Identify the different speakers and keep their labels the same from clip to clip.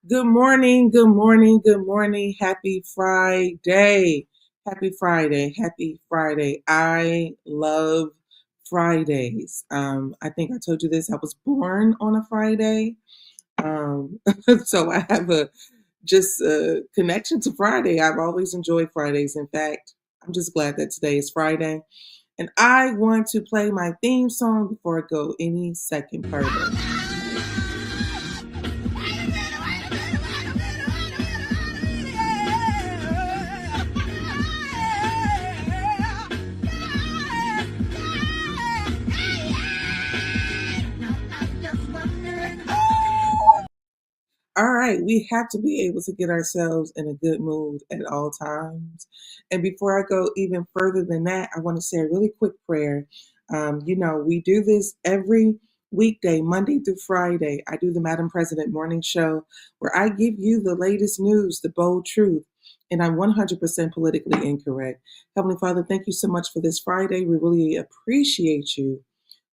Speaker 1: Good morning, good morning, good morning. Happy Friday. Happy Friday. Happy Friday. I love Fridays. I think I told you this. I was born on a Friday. Um, so I have a connection to Friday. I've always enjoyed Fridays. In fact, I'm just glad that today is Friday. And I want to play my theme song before I go any second further. All right, we have to be able to get ourselves in a good mood at all times. And before I go even further than that, I want to say a really quick prayer. We do this every weekday, Monday through Friday. I do the Madam President Morning Show where I give you the latest news, the bold truth, and I'm 100% politically incorrect. Heavenly Father, thank you so much for this Friday. We really appreciate you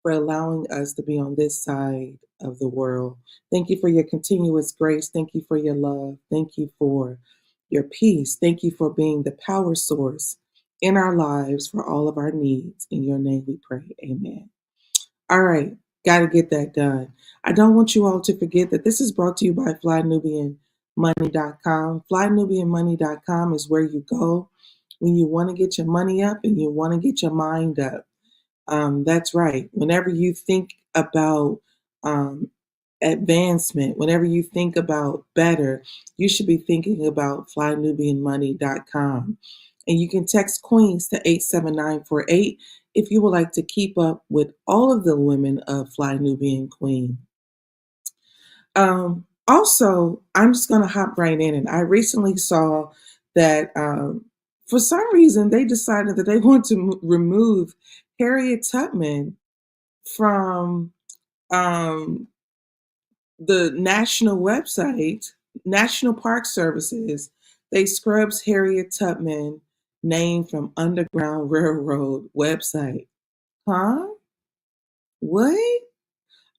Speaker 1: for allowing us to be on this side of the world. Thank you for your continuous grace. Thank you for your love. Thank you for your peace. Thank you for being the power source in our lives for all of our needs. In your name we pray. Amen. All right, got to get that done. I don't want you all to forget that this is brought to you by FlyNubianMoney.com. FlyNubianMoney.com is where you go when you want to get your money up and you want to get your mind up. That's right. Whenever you think about advancement, whenever you think about better, you should be thinking about flynubianmoney.com. And you can text Queens to 87948 if you would like to keep up with all of the women of Fly Nubian Queen. Also, I'm just going to hop right in. And I recently saw that for some reason they decided that they want to remove Harriet Tubman from the national website, National Park Services. They scrubs Harriet Tubman name from Underground Railroad website. Huh? What?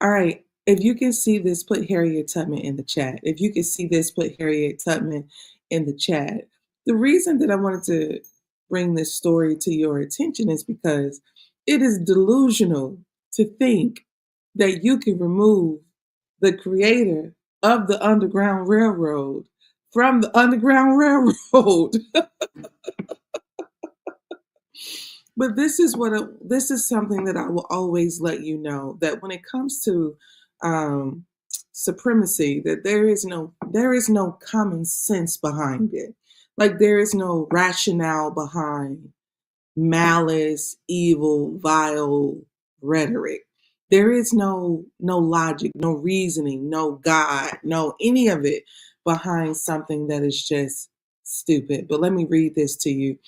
Speaker 1: All right. If you can see this, put Harriet Tubman in the chat. If you can see this, put Harriet Tubman in the chat. The reason that I wanted to bring this story to your attention is because it is delusional to think that you can remove the creator of the Underground Railroad from the Underground Railroad. But this is something that I will always let you know, that when it comes to supremacy, that there is no common sense behind it. Like there is no rationale behind malice, evil, vile rhetoric. There is no logic, no reasoning, no God, no any of it behind something that is just stupid. But let me read this to you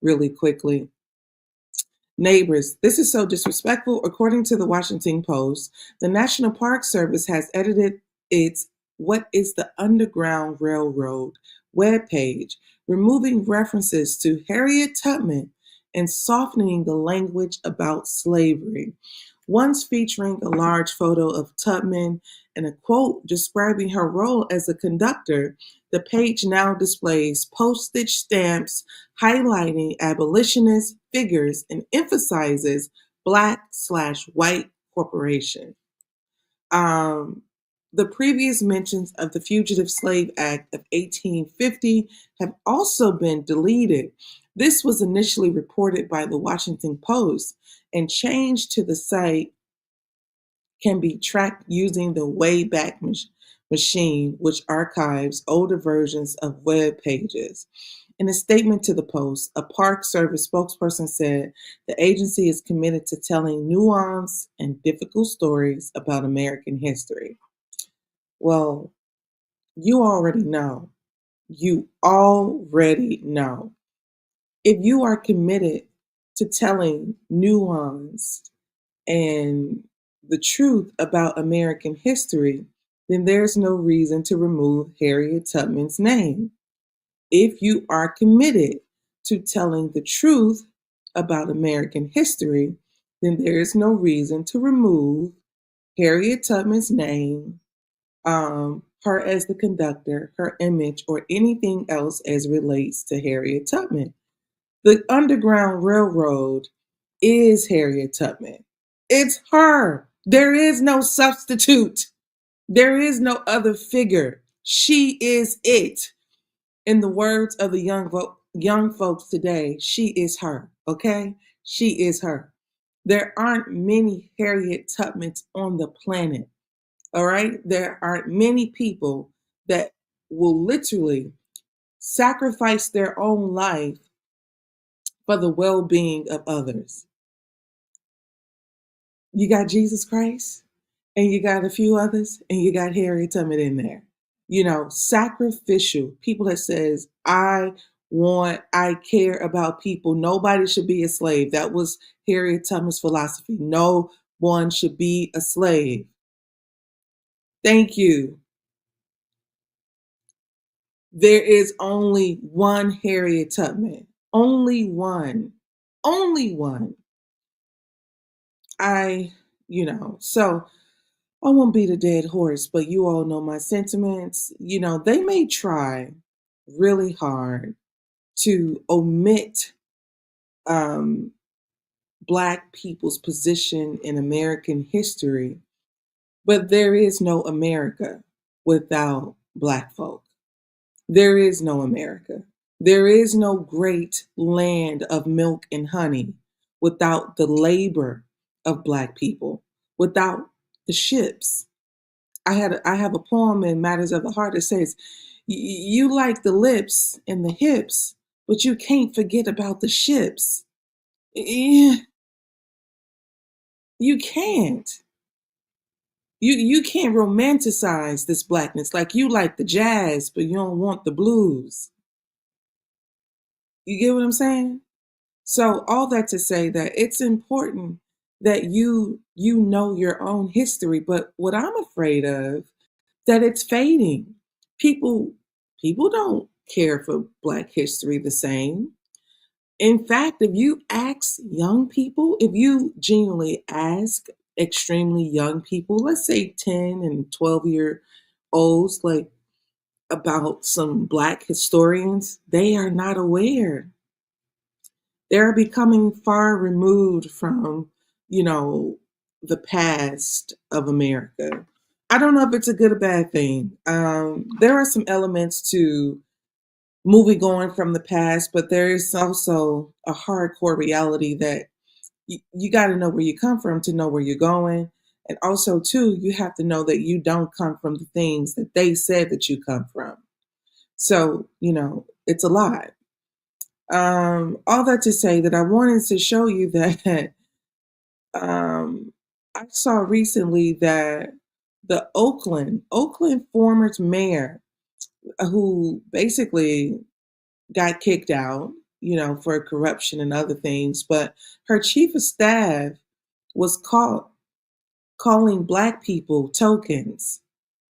Speaker 1: really quickly. Neighbors, this is so disrespectful. According to the Washington Post, the National Park Service has edited its What is the Underground Railroad webpage, removing references to Harriet Tubman and softening the language about slavery. Once featuring a large photo of Tubman and a quote describing her role as a conductor, the page now displays postage stamps highlighting abolitionist figures and emphasizes black/white corporation. Um, the previous mentions of the Fugitive Slave Act of 1850 have also been deleted. This was initially reported by the Washington Post and changed to the site can be tracked using the Wayback Machine, which archives older versions of web pages. In a statement to the Post, a Park Service spokesperson said the agency is committed to telling nuanced and difficult stories about American history. Well, you already know. You already know. If you are committed to telling nuanced and the truth about American history, then there's no reason to remove Harriet Tubman's name. If you are committed to telling the truth about American history, then there is no reason to remove Harriet Tubman's name, her as the conductor, her image, or anything else as relates to Harriet Tubman. The Underground Railroad is Harriet Tubman. It's her. There is no substitute. There is no other figure. She is it. In the words of the young folks today, she is her. Okay? She is her. There aren't many Harriet Tubmans on the planet. All right? There aren't many people that will literally sacrifice their own life for the well being of others. You got Jesus Christ, and you got a few others, and you got Harriet Tubman in there. Sacrificial people that says, I care about people. Nobody should be a slave. That was Harriet Tubman's philosophy. No one should be a slave. Thank you. There is only one Harriet Tubman. Only one. Only one. So I won't beat a dead horse, but you all know my sentiments. They may try really hard to omit um, Black people's position in American history, but there is no America without Black folk. There is no America. There is no great land of milk and honey without the labor of Black people, without the ships. I have a poem in Matters of the Heart that says, You like the lips and the hips, but you can't forget about the ships." Yeah, you can't. You can't romanticize this Blackness. Like you like the jazz, but you don't want the blues. You get what I'm saying? So all that to say that it's important that you know your own history, but what I'm afraid of, that it's fading. People people don't care for Black history the same. In fact, if you ask young people, if you genuinely ask extremely young people, let's say 10 and 12-year olds, like about some Black historians, they are not aware. They're becoming far removed from, you know, the past of America. I don't know if it's a good or bad thing. There are some elements to moving on from the past, but there is also a hardcore reality that you got to know where you come from to know where you're going. And also, too, you have to know that you don't come from the things that they said that you come from. So, it's a lot. All that to say that I wanted to show you that I saw recently that the Oakland former mayor, who basically got kicked out, for corruption and other things, but her chief of staff was calling Black people tokens.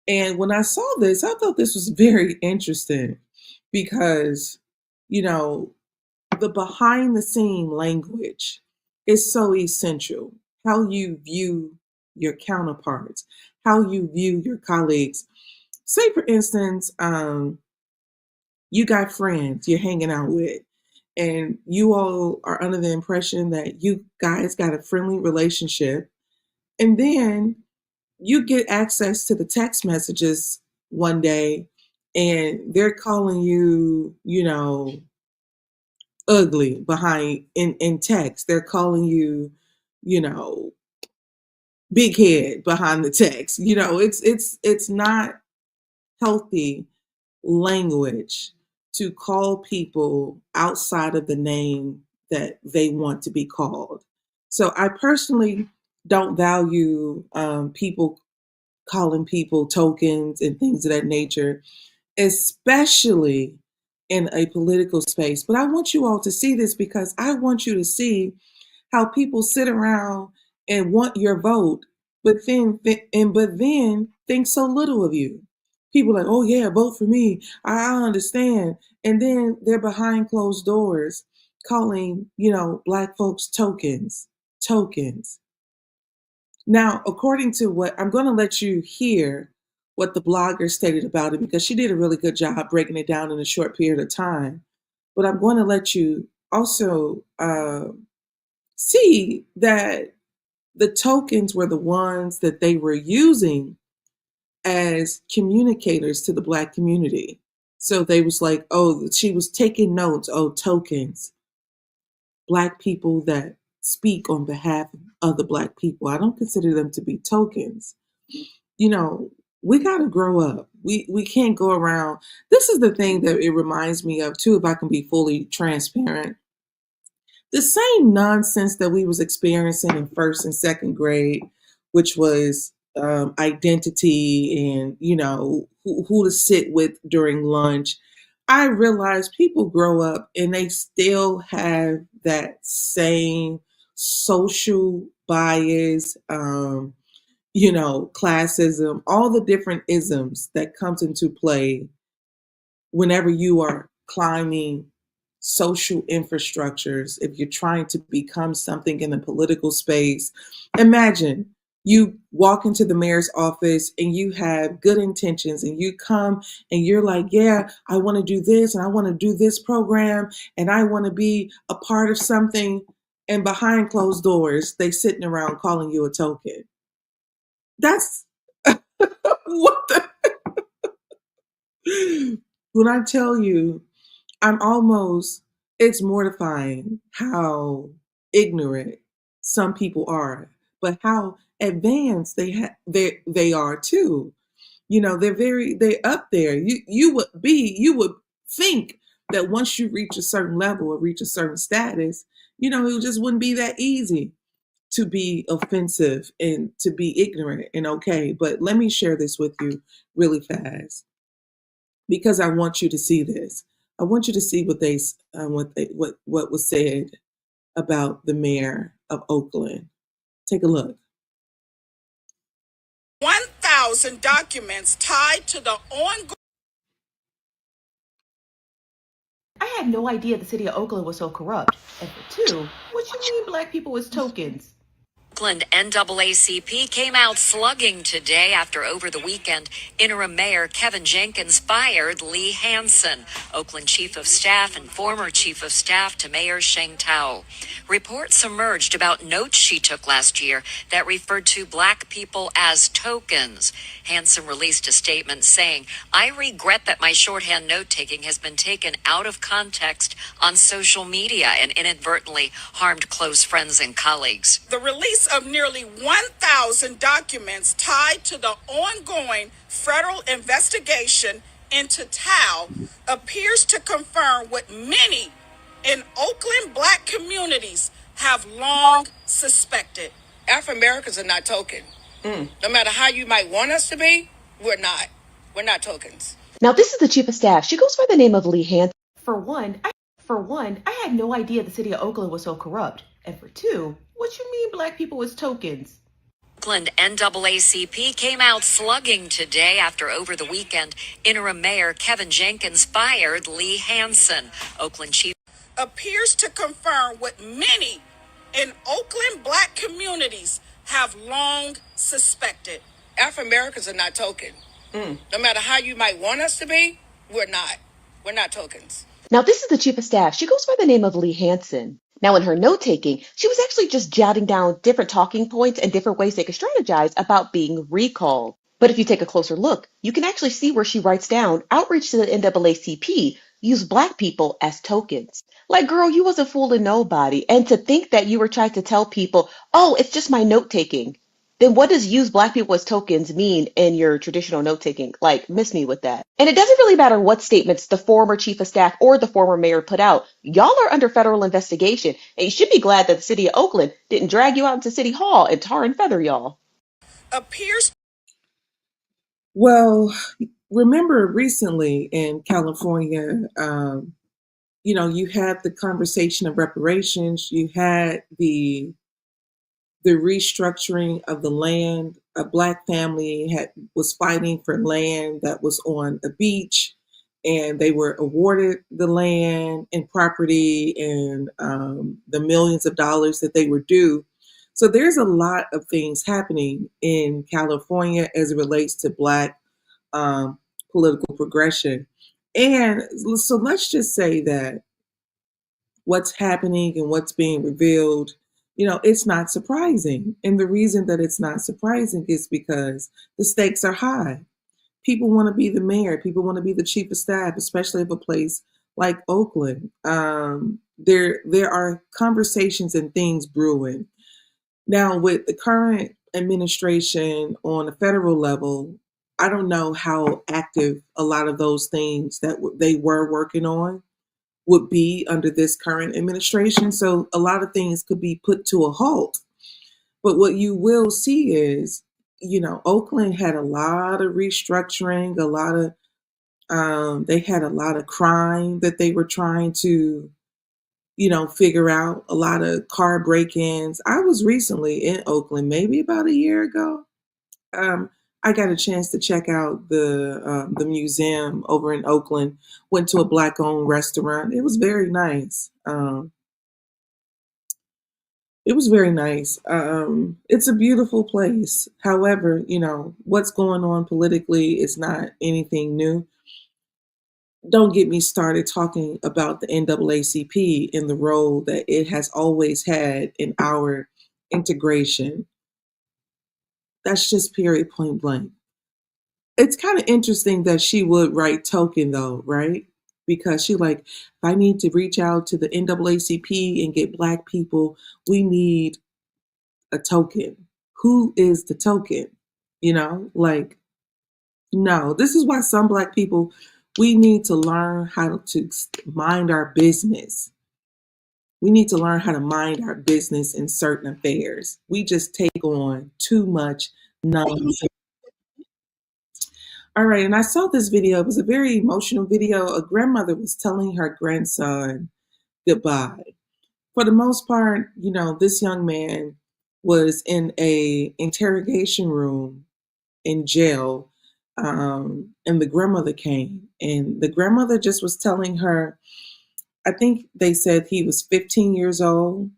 Speaker 1: And when I saw this, I thought this was very interesting because, you know, the behind the scene language is so essential. How you view your counterparts, how you view your colleagues. Say, for instance, you got friends you're hanging out with, and you all are under the impression that you guys got a friendly relationship. And then you get access to the text messages one day, and they're calling you, ugly behind in text. They're calling you, you know, big head behind the text. It's not healthy language to call people outside of the name that they want to be called. So I personally don't value people calling people tokens and things of that nature, especially in a political space. But I want you all to see this because I want you to see how people sit around and want your vote, but then think so little of you. People like, oh yeah, vote for me. I understand. And then they're behind closed doors calling, Black folks tokens. Tokens. Now, according to what I'm going to let you hear what the blogger stated about it because she did a really good job breaking it down in a short period of time. But I'm going to let you also see that the tokens were the ones that they were using as communicators to the Black community. So they was like, oh, she was taking notes. Oh, tokens, Black people that speak on behalf of other Black people. I don't consider them to be tokens. You know, we got to grow up. We can't go around. This is the thing that it reminds me of too, if I can be fully transparent. The same nonsense that we was experiencing in first and second grade, which was identity and who to sit with during lunch. I realized people grow up and they still have that same social bias, classism, all the different isms that comes into play whenever you are climbing social infrastructures, if you're trying to become something in the political space. Imagine you walk into the mayor's office and you have good intentions and you come and you're like, yeah, I want to do this and I want to do this program and I want to be a part of something. And behind closed doors, they sitting around calling you a token. That's what when I tell you, it's mortifying how ignorant some people are, but how advanced they are too. They're up there. You would think that once you reach a certain level or reach a certain status, it just wouldn't be that easy to be offensive and to be ignorant and okay. But let me share this with you really fast because I want you to see this. I want you to see what was said about the mayor of Oakland. Take a look.
Speaker 2: 1,000 documents tied to the ongoing.
Speaker 3: I had no idea the city of Oakland was so corrupt. And for two, what you mean Black people was tokens?
Speaker 4: Oakland NAACP came out slugging today after over the weekend, interim mayor Kevin Jenkins fired Lee Hansen, Oakland chief of staff and former chief of staff to Mayor Sheng Tao. Reports emerged about notes she took last year that referred to Black people as tokens. Hansen released a statement saying, I regret that my shorthand note-taking has been taken out of context on social media and inadvertently harmed close friends and colleagues.
Speaker 2: The release of nearly 1,000 1,000 documents tied to the ongoing federal investigation into Tao appears to confirm what many in Oakland black communities have long suspected. African Americans are not token. No matter how you might want us to be, we're not. We're not tokens.
Speaker 3: Now, this is the chief of staff. She goes by the name of Lee Hansen. For one, I had no idea the city of Oakland was so corrupt. And for two, what you mean black people as tokens?
Speaker 4: Oakland NAACP came out slugging today after over the weekend, interim mayor Kevin Jenkins fired Lee Hansen. Oakland chief
Speaker 2: Appears to confirm what many in Oakland black communities have long suspected. African Americans are not token. No matter how you might want us to be, we're not. We're not tokens.
Speaker 3: Now, this is the chief of staff. She goes by the name of Lee Hansen. Now, in her note taking, she was actually just jotting down different talking points and different ways they could strategize about being recalled. But if you take a closer look, you can actually see where she writes down outreach to the NAACP use black people as tokens. Like, girl, you wasn't fooling nobody. And to think that you were trying to tell people, oh, it's just my note taking. Then what does use black people as tokens mean in your traditional note taking? Like, miss me with that. And it doesn't really matter what statements the former chief of staff or the former mayor put out. Y'all are under federal investigation, and you should be glad that the city of Oakland didn't drag you out into City Hall and tar and feather y'all.
Speaker 2: Appears.
Speaker 1: Well, remember recently in California, you had the conversation of reparations, you had the restructuring of the land. A black family was fighting for land that was on a beach, and they were awarded the land and property and the millions of dollars that they were due. So there's a lot of things happening in California as it relates to black political progression. And so let's just say that what's happening and what's being revealed, it's not surprising. And the reason that it's not surprising is because the stakes are high. People want to be the mayor. People want to be the chief of staff, especially of a place like Oakland. There are conversations and things brewing. Now, with the current administration on a federal level, I don't know how active a lot of those things that they were working on would be under this current administration. So a lot of things could be put to a halt. But what you will see is, Oakland had a lot of restructuring, they had a lot of crime that they were trying to, figure out, a lot of car break-ins. I was recently in Oakland, maybe about a year ago. I got a chance to check out the museum over in Oakland. Went to a black-owned restaurant. It was very nice. It's a beautiful place. However, what's going on politically is not anything new. Don't get me started talking about the NAACP and the role that it has always had in our integration. That's just period, point blank. It's kind of interesting that she would write token though, right? Because she like, if I need to reach out to the NAACP and get black people, we need a token. Who is the token? Like, no, this is why some black people, we need to learn how to mind our business. We need to learn how to mind our business in certain affairs. We just take on too much nonsense. All right, and I saw this video. It was a very emotional video. A grandmother was telling her grandson goodbye. For the most part, this young man was in a interrogation room in jail, and the grandmother came, and the grandmother just was telling her, I think they said he was 15 years old.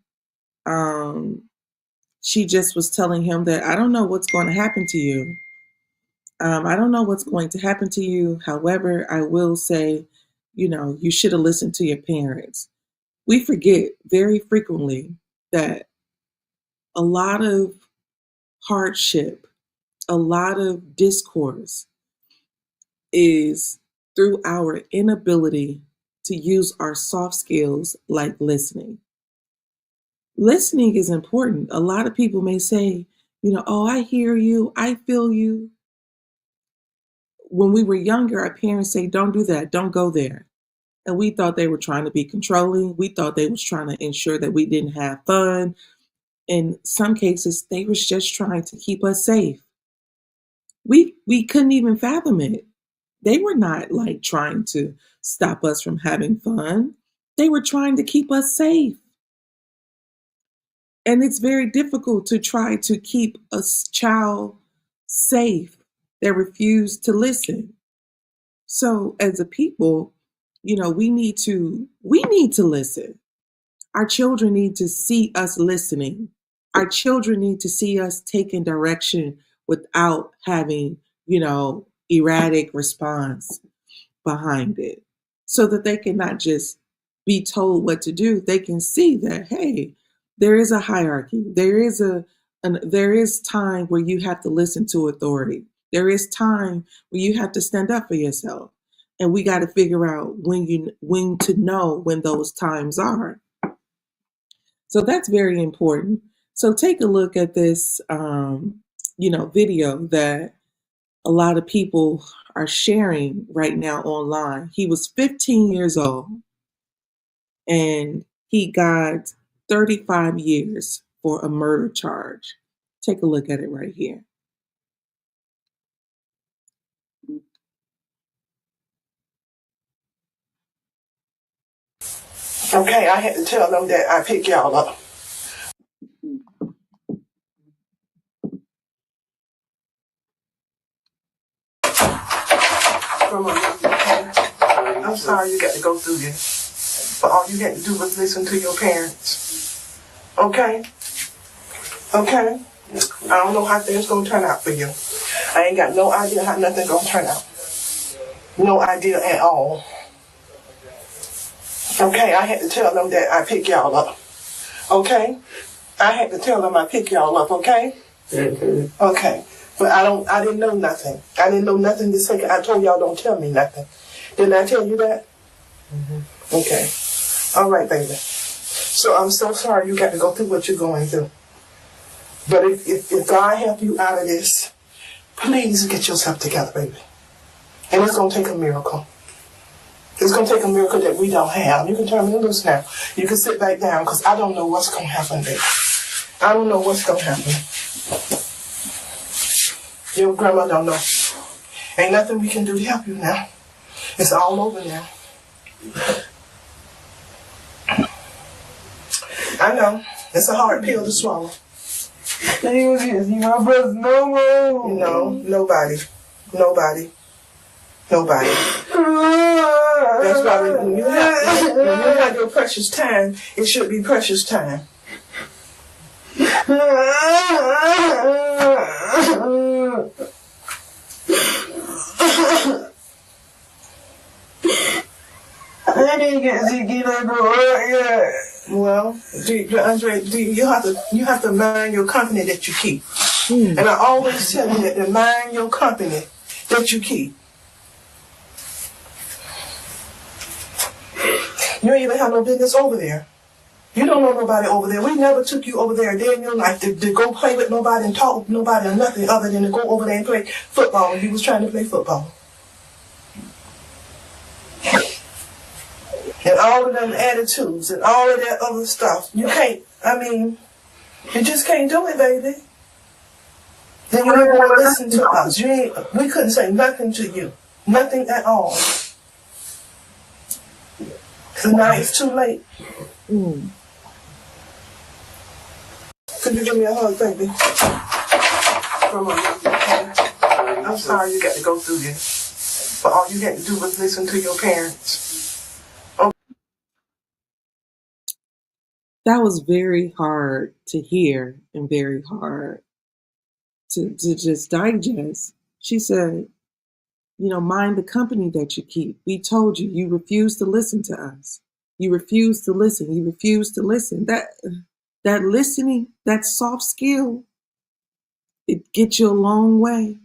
Speaker 1: She just was telling him that, I don't know what's going to happen to you. I don't know what's going to happen to you. However, I will say, you should have listened to your parents. We forget very frequently that a lot of hardship, a lot of discourse is through our inability to use our soft skills like listening. Listening is important. A lot of people may say, Oh, I hear you, I feel you. When we were younger, our parents say, don't do that, don't go there. And we thought they were trying to be controlling. We thought they was trying to ensure that we didn't have fun. In some cases, they was just trying to keep us safe. We couldn't even fathom it. They were not like trying to stop us from having fun. They were trying to keep us safe. And it's very difficult to try to keep a child safe that refuse to listen. So as a people, we need to listen. Our children need to see us listening. Our children need to see us taking direction without having, erratic response behind it. So that they can not just be told what to do. They can see that, hey, there is a hierarchy. There is time where you have to listen to authority. There is time where you have to stand up for yourself. And we got to figure out when to know when those times are. So that's very important. So take a look at this, video that a lot of people are sharing right now online. He was 15 years old and he got 35 years for a murder charge. Take a look at it right here.
Speaker 5: Okay, I had to tell them that I pick y'all up. Come on, okay? I'm sorry you got to go through this, but all you had to do was listen to your parents. Okay? Okay? I don't know how things gonna turn out for you. I ain't got no idea how nothing gonna turn out. No idea at all. Okay, I had to tell them that I pick y'all up. Okay? I had to tell them I pick y'all up, okay? Mm-hmm. Okay. But I didn't know nothing. I didn't know nothing this second. I told y'all don't tell me nothing. Didn't I tell you that? Mm-hmm. Okay. All right, baby. So I'm so sorry you got to go through what you're going through. But if God help you out of this, please get yourself together, baby. And it's going to take a miracle. It's going to take a miracle that we don't have. You can turn me loose now. You can sit back down because I don't know what's going to happen, baby. I don't know what's going to happen. Your grandma don't know. Ain't nothing we can do to help you now. It's all over now. I know. It's a hard pill to swallow. You see my brother no more. No, nobody. Nobody. Nobody. That's why when you have your precious time, it should be precious time. Well, Andre, you have to mind your company that you keep. And I always tell you that to mind your company that you keep. You ain't even have no business over there. You don't know nobody over there. We never took you over there a day in your life to go play with nobody and talk with nobody or nothing other than to go over there and play football when you was trying to play football. And all of them attitudes and all of that other stuff. You can't, you just can't do it, baby. Then you didn't want to listen to us. We couldn't say nothing to you. Nothing at all. So now it's too late. Could you give me a hug, baby? Come on, okay? I'm sorry you got to go through this. But all you had to do was listen to your parents. Okay.
Speaker 1: That was very hard to hear and very hard to just digest. She said, mind the company that you keep. We told you, you refuse to listen to us. You refuse to listen. You refuse to listen. That listening, that soft skill, it gets you a long way.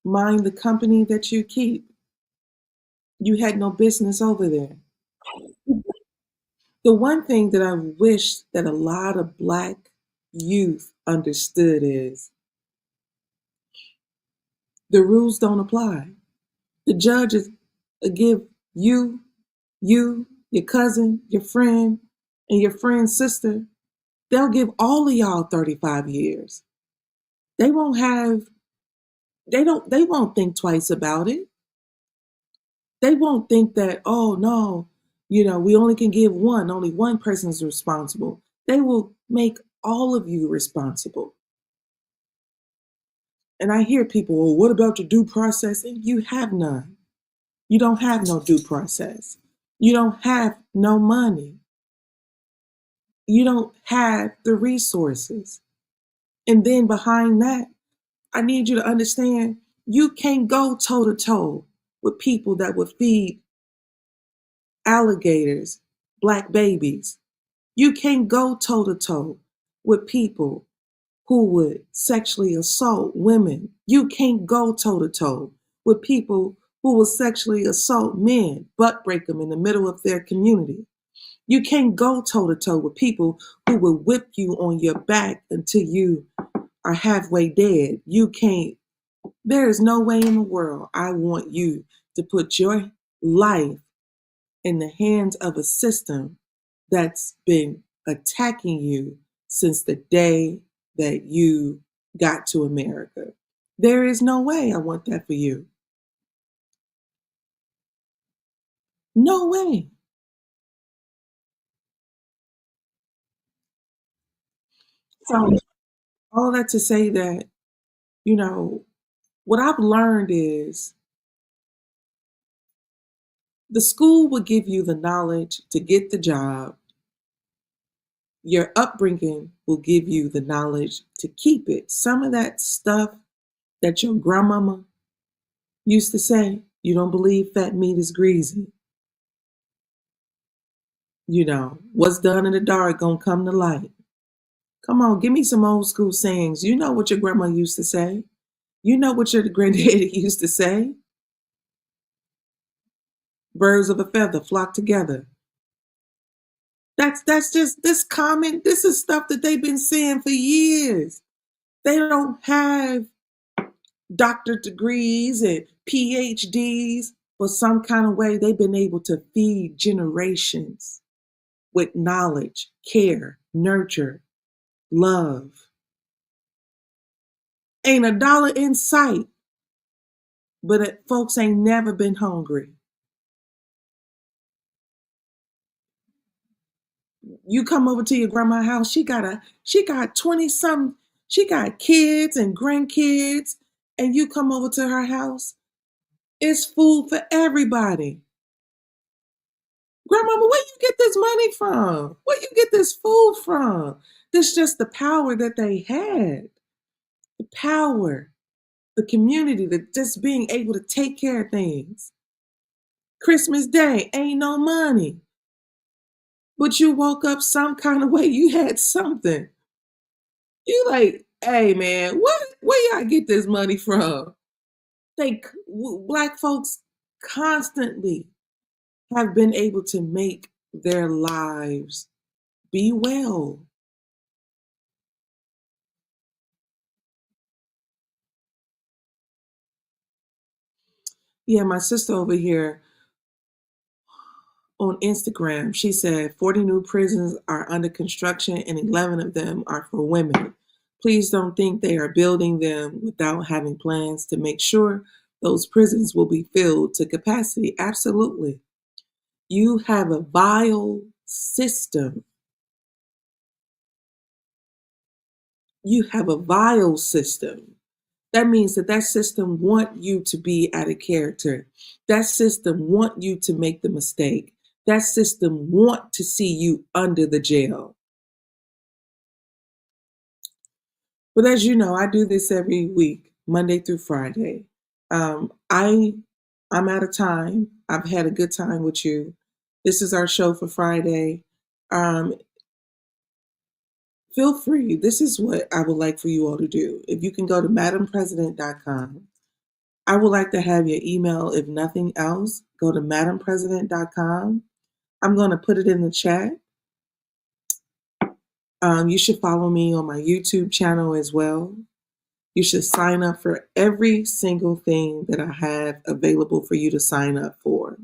Speaker 1: Mind the company that you keep. You had no business over there. The one thing that I wish that a lot of Black youth understood is the rules don't apply. The judges give you, your cousin, your friend, and your friend's sister, they'll give all of y'all 35 years. They won't have, they won't think twice about it. They won't think that, oh no, we only can give one, only one person is responsible. They will make all of you responsible. And I hear people, well, what about your due process? And you have none. You don't have no due process. You don't have no money. You don't have the resources. And then behind that, I need you to understand you can't go toe to toe with people that would feed alligators Black babies. You can't go toe to toe with people who would sexually assault women. You can't go toe to toe with people who will sexually assault men, butt break them in the middle of their community. You can't go toe to toe with people who will whip you on your back until you are halfway dead. You can't. There is no way in the world I want you to put your life in the hands of a system that's been attacking you since the day that you got to America. There is no way I want that for you. No way. So, all that to say that, you know, what I've learned is the school will give you the knowledge to get the job. Your upbringing will give you the knowledge to keep it. Some of that stuff that your grandmama used to say, you don't believe fat meat is greasy. What's done in the dark gonna come to light. Come on, give me some old school sayings. You know what your grandma used to say. You know what your granddaddy used to say. Birds of a feather flock together. That's just this common. This is stuff that they've been saying for years. They don't have doctorate degrees and PhDs, but some kind of way they've been able to feed generations with knowledge, care, nurture, love. Ain't a dollar in sight, but folks ain't never been hungry. You come over to your grandma's house, she got 20 some, she got kids and grandkids, and you come over to her house, it's food for everybody. Grandmama, where you get this money from? Where you get this food from? This just the power that they had. The power, the community, the just being able to take care of things. Christmas Day, ain't no money. But you woke up some kind of way, you had something. You like, hey man, where y'all get this money from? Black folks constantly have been able to make their lives be well. Yeah, my sister over here on Instagram, she said 40 new prisons are under construction and 11 of them are for women. Please don't think they are building them without having plans to make sure those prisons will be filled to capacity. Absolutely. You have a vile system. You have a vile system. That means that system want you to be out of character. That system want you to make the mistake. That system want to see you under the jail. But as you know, I do this every week, Monday through Friday. I'm out of time. I've had a good time with you. This is our show for Friday. Um, Feel free. This is what I would like for you all to do. If you can go to madampresident.com. I would like to have your email. If nothing else, go to madampresident.com. I'm going to put it in the chat. You should follow me on my YouTube channel as well. You should sign up for every single thing that I have available for you to sign up for.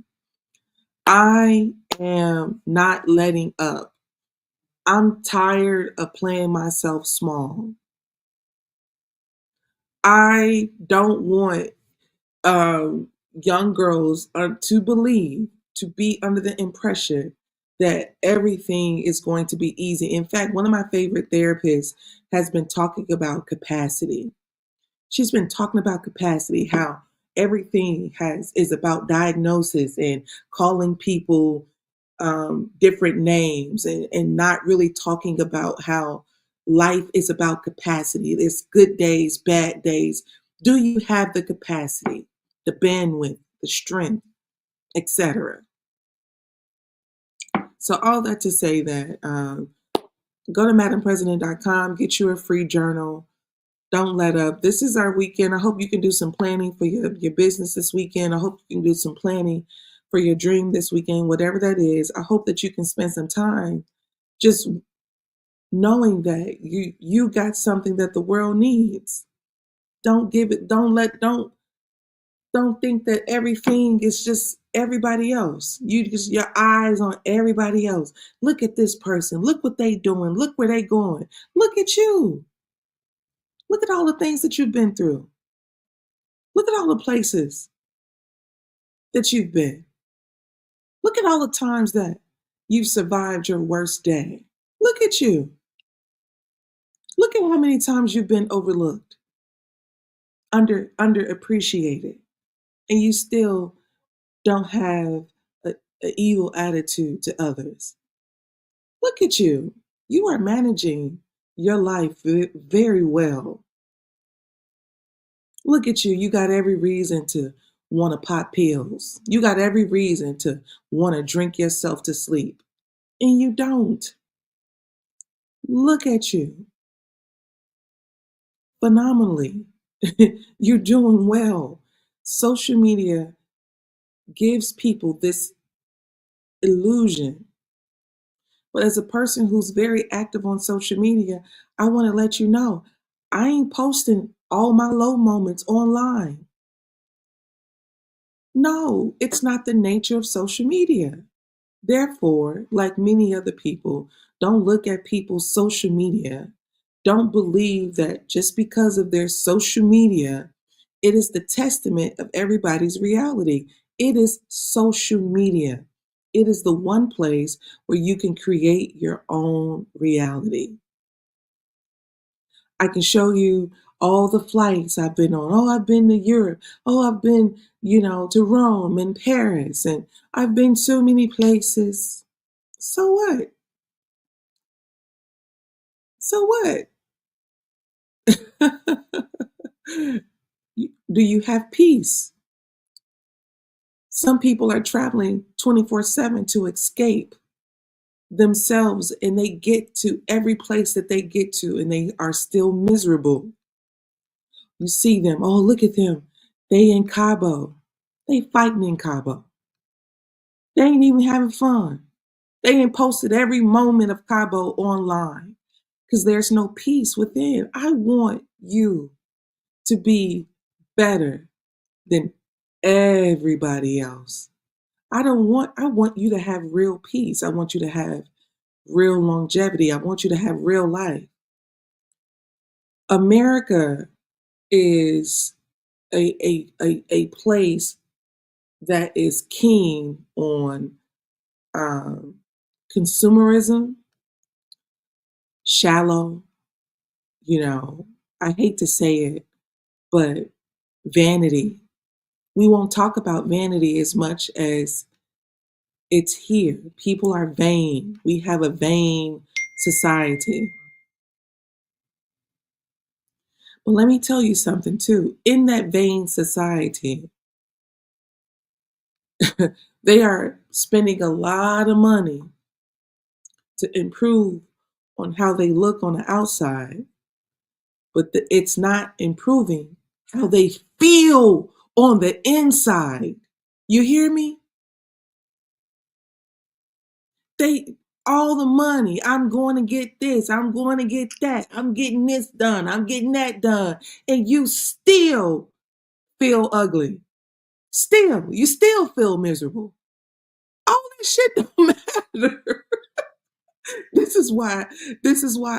Speaker 1: I am not letting up. I'm tired of playing myself small. I don't want um, young girls to believe, to be under the impression that everything is going to be easy. In fact, one of my favorite therapists has been talking about capacity. She's been talking about capacity, how everything is about diagnosis and calling people different names, and not really talking about how life is about capacity. There's good days, bad days. Do you have the capacity, the bandwidth, the strength, etc.? So all that to say that go to madampresident.com, get you a free journal. Don't let up. This is our weekend. I hope you can do some planning for your business this weekend. I hope you can do some planning for your dream this weekend, whatever that is. I hope that you can spend some time just knowing that you got something that the world needs. Don't give it, don't think that everything is just everybody else. You just your eyes on everybody else. Look at this person. Look what they doing. Look where they going. Look at you. Look at all the things that you've been through. Look at all the places that you've been. Look at all the times that you've survived your worst day. Look at you. Look at how many times you've been overlooked, underappreciated, and you still don't have an evil attitude to others. Look at you. You are managing your life very well. Look at you. You got every reason to want to pop pills. You got every reason to want to drink yourself to sleep. And you don't. Look at you. Phenomenally. You're doing well. Social media gives people this illusion. But as a person who's very active on social media, I want to let you know I ain't posting all my low moments online. No, it's not the nature of social media. Therefore, like many other people, don't look at people's social media. Don't believe that just because of their social media, it is the testament of everybody's reality. It is social media. It is the one place where you can create your own reality. I can show you all the flights I've been on. Oh, I've been to Europe. Oh, I've been, to Rome and Paris, and I've been so many places. So what? So what? Do you have peace? Some people are traveling 24/7 to escape themselves, and they get to every place that they get to and they are still miserable. You see them, oh, look at them. They in Cabo. They fighting in Cabo. They ain't even having fun. They ain't posted every moment of Cabo online because there's no peace within. I want you to be better than everybody else. I want you to have real peace. I want you to have real longevity. I want you to have real life. America is a place that is keen on um, consumerism, shallow, I hate to say it, but vanity. We won't talk about vanity as much as it's here. People are vain. We have a vain society. But let me tell you something too. In that vain society, they are spending a lot of money to improve on how they look on the outside, but it's not improving how they feel on the inside. You hear me? They all the money. I'm going to get this. I'm going to get that. I'm getting this done. I'm getting that done. And you still feel ugly. You still feel miserable. All that shit don't matter. This is why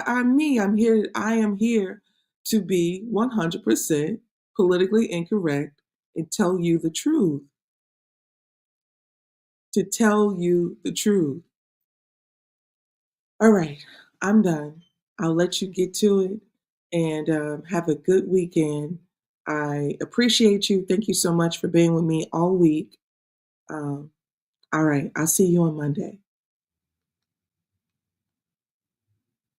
Speaker 1: I'm me. I am here to be 100% politically incorrect and tell you the truth. To tell you the truth. All right, I'm done. I'll let you get to it and have a good weekend. I appreciate you. Thank you so much for being with me all week. All right, I'll see you on Monday.